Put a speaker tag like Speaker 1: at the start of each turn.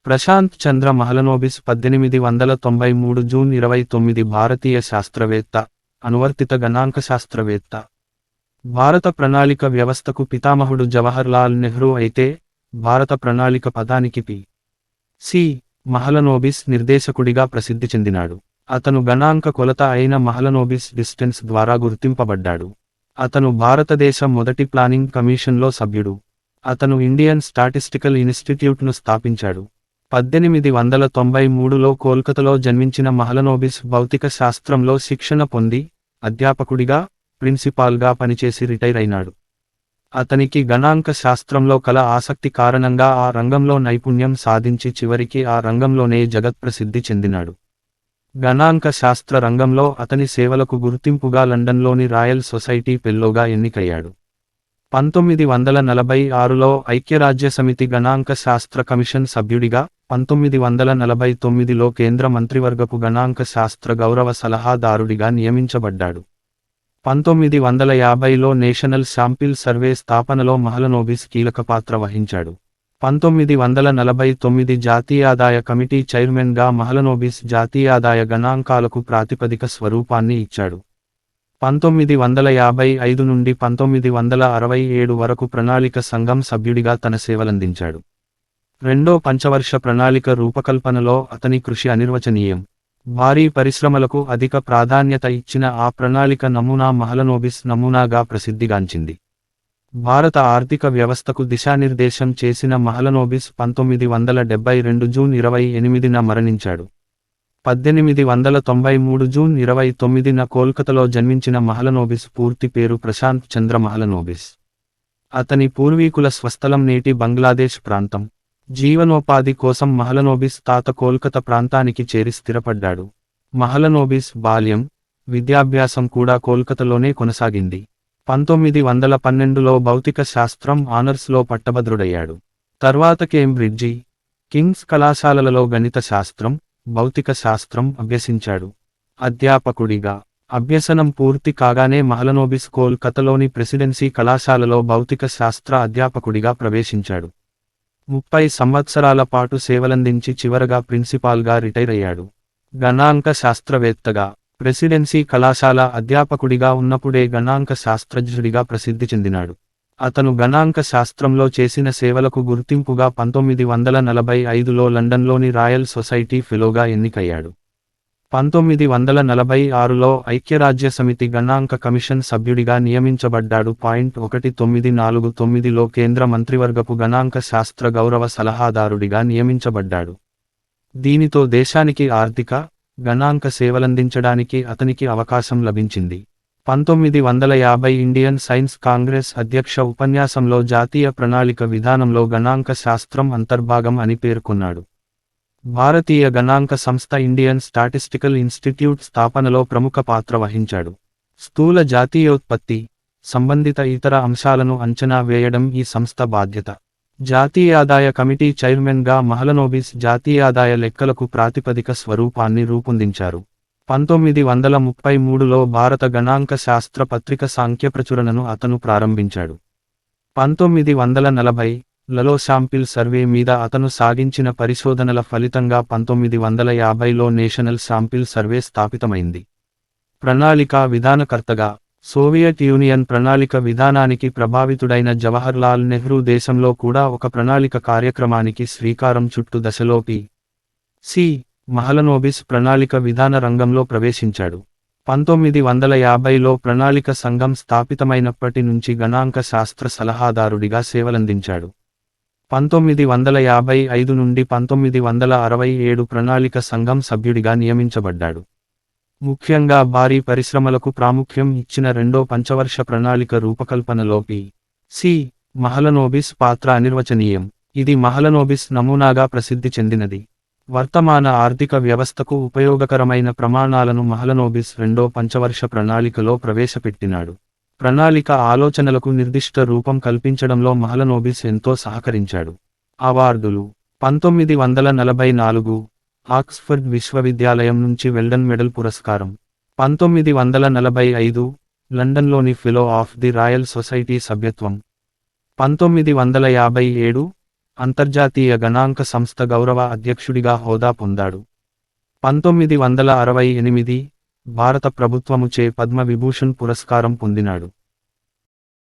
Speaker 1: ప్రశాంత్ చంద్ర Mahalanobis 1893 June 29 భారతీయ శాస్త్రవేత్త, అనువర్తిత గణాంక శాస్త్రవేత్త. భారత ప్రణాళిక వ్యవస్థకు పితామహుడు జవహర్లాల్ నెహ్రూ అయితే, భారత ప్రణాళిక పదానికి పి.సి. మహలనోబిస్ నిర్దేశకుడిగా ప్రసిద్ధి చెందినాడు. అతను గణాంక కొలత అయిన మహలనోబిస్ డిస్టెన్స్ ద్వారా గుర్తింపబడ్డాడు. అతను భారతదేశ మొదటి ప్లానింగ్ కమిషన్లో సభ్యుడు. అతను ఇండియన్ స్టాటిస్టికల్ ఇన్స్టిట్యూట్ను స్థాపించాడు. 1893లో కోల్కతాలో జన్మించిన మహలనోబిస్ భౌతిక శాస్త్రంలో శిక్షణ పొంది, అధ్యాపకుడిగా, ప్రిన్సిపాల్గా పనిచేసి రిటైర్ అయినాడు. అతనికి గణాంక శాస్త్రంలో కల ఆసక్తి కారణంగా ఆ రంగంలో నైపుణ్యం సాధించి చివరికి ఆ రంగంలోనే జగత్ప్రసిద్ధి చెందినాడు. గణాంక శాస్త్ర రంగంలో అతని సేవలకు గుర్తింపుగా లండన్లోని రాయల్ సొసైటీ ఫెల్లోగా ఎన్నికయ్యాడు. 1946లో ఐక్యరాజ్యసమితి గణాంక శాస్త్ర కమిషన్ సభ్యుడిగా, 1949లో కేంద్ర మంత్రివర్గపు గణాంక శాస్త్ర గౌరవ సలహాదారుడిగా నియమించబడ్డాడు. 1950లో నేషనల్ శాంపిల్ సర్వే స్థాపనలో మహలనోబిస్ కీలక పాత్ర వహించాడు. 1949 జాతీయాదాయ కమిటీ చైర్మన్గా మహలనోబిస్ జాతీయాదాయ గణాంకాలకు ప్రాతిపదిక స్వరూపాన్ని ఇచ్చాడు. 1955 నుండి 1967 వరకు ప్రణాళిక సంఘం సభ్యుడిగా తన సేవలందించాడు. రెండో పంచవర్ష ప్రణాళిక రూపకల్పనలో అతని కృషి అనిర్వచనీయం. భారీ పరిశ్రమలకు అధిక ప్రాధాన్యత ఇచ్చిన ఆ ప్రణాళిక నమూనా మహలనోబిస్ నమూనాగా ప్రసిద్ధిగాంచింది. భారత ఆర్థిక వ్యవస్థకు దిశానిర్దేశం చేసిన మహలనోబిస్ 1972 జూన్ 28న మరణించాడు. 1893 జూన్ 29న కోల్కతాలో జన్మించిన మహలనోబిస్ పూర్తి పేరు ప్రశాంత్ చంద్ర మహలనోబిస్. అతని పూర్వీకుల స్వస్థలం నేటి బంగ్లాదేశ్ ప్రాంతం. జీవనోపాధి కోసం మహలనోబిస్ తాత కోల్కతా ప్రాంతానికి చేరి స్థిరపడ్డాడు. మహలనోబిస్ బాల్యం, విద్యాభ్యాసం కూడా కోల్కతాలోనే కొనసాగింది. 1912లో భౌతిక శాస్త్రం ఆనర్స్లో పట్టభద్రుడయ్యాడు. తర్వాత కేంబ్రిడ్జి, కింగ్స్ కళాశాలలలో గణిత శాస్త్రం, భౌతిక శాస్త్రం అభ్యసించాడు. అధ్యాపకుడిగా అభ్యసనం పూర్తి కాగానే మహలనోబిస్ కోల్కతాలోని ప్రెసిడెన్సీ కళాశాలలో భౌతిక శాస్త్ర అధ్యాపకుడిగా ప్రవేశించాడు. 30 సంవత్సరాల పాటు సేవలందించి చివరగా ప్రిన్సిపాల్గా రిటైర్ అయ్యాడు. గణాంక శాస్త్రవేత్తగా, ప్రెసిడెన్సీ కళాశాల అధ్యాపకుడిగా ఉన్నప్పుడే గణాంక శాస్త్రజ్ఞుడిగా ప్రసిద్ధి చెందినాడు. అతను గణాంక శాస్త్రంలో చేసిన సేవలకు గుర్తింపుగా 1945లో లండన్లోని రాయల్ సొసైటీ ఫెలోగా ఎన్నికయ్యాడు. 1946లో ఐక్యరాజ్యసమితి గణాంక కమిషన్ సభ్యుడిగా నియమించబడ్డాడు. 1949లో కేంద్ర మంత్రివర్గపు గణాంక శాస్త్ర గౌరవ సలహాదారుడిగా నియమించబడ్డాడు. దీనితో దేశానికి ఆర్థిక, గణాంక సేవలందించడానికి అతనికి అవకాశం లభించింది. 1950 ఇండియన్ సైన్స్ కాంగ్రెస్ అధ్యక్ష ఉపన్యాసంలో జాతీయ ప్రణాళిక విధానంలో గణాంక శాస్త్రం అంతర్భాగం అని పేర్కొన్నాడు. భారతీయ గణాంక సంస్థ ఇండియన్ స్టాటిస్టికల్ ఇన్స్టిట్యూట్ స్థాపనలో ప్రముఖ పాత్ర వహించాడు. స్థూల జాతీయోత్పత్తి, సంబంధిత ఇతర అంశాలను అంచనా వేయడం ఈ సంస్థ బాధ్యత. జాతీయాదాయ కమిటీ చైర్మన్గా మహలనోబిస్ జాతీయాదాయ లెక్కలకు ప్రాతిపదిక స్వరూపాన్ని రూపొందించారు. 1933లో భారత గణాంక శాస్త్ర పత్రిక సాంఖ్య ప్రచురణను అతను ప్రారంభించాడు. 1940లలో శాంపిల్ సర్వే మీద అతను సాగించిన పరిశోధనల ఫలితంగా 1950లో నేషనల్ శాంపిల్ సర్వే స్థాపితమైంది. ప్రణాళికా విధానకర్తగా, సోవియట్ యూనియన్ ప్రణాళిక విధానానికి ప్రభావితుడైన జవహర్లాల్ నెహ్రూ దేశంలో కూడా ఒక ప్రణాళిక కార్యక్రమానికి శ్రీకారం చుట్టు దశలో పి.సి. మహలనోబిస్ ప్రణాళిక విధాన రంగంలో ప్రవేశించాడు. 1950లో ప్రణాళిక సంఘం స్థాపితమైనప్పటి నుంచి గణాంక శాస్త్ర సలహాదారుడిగా సేవలందించాడు. 1955 నుండి 1967 ప్రణాళిక సంఘం సభ్యుడిగా నియమించబడ్డాడు. ముఖ్యంగా భారీ పరిశ్రమలకు ప్రాముఖ్యం ఇచ్చిన రెండో పంచవర్ష ప్రణాళిక రూపకల్పనలో పి.సి. మహలనోబిస్ పాత్ర అనిర్వచనీయం. ఇది మహలనోబిస్ నమూనాగా ప్రసిద్ధి చెందినది. వర్తమాన ఆర్థిక వ్యవస్థకు ఉపయోగకరమైన ప్రమాణాలను మహలనోబిస్ రెండో పంచవర్ష ప్రణాళికలో ప్రవేశపెట్టినాడు. ప్రణాళిక ఆలోచనలకు నిర్దిష్ట రూపం కల్పించడంలో మహలనోబిస్ ఎంతో సహకరించాడు. అవార్డులు: 1944 ఆక్స్ఫర్డ్ విశ్వవిద్యాలయం నుంచి వెల్డన్ మెడల్ పురస్కారం, 1945 లండన్లోని fellow of the royal society సభ్యత్వం, 1957 అంతర్జాతీయ గణాంక సంస్థ గౌరవ అధ్యక్షుడిగా హోదా పొందాడు. 1968 భారత ప్రభుత్వముచే పద్మ విభూషణ్ పురస్కారం పొందినాడు.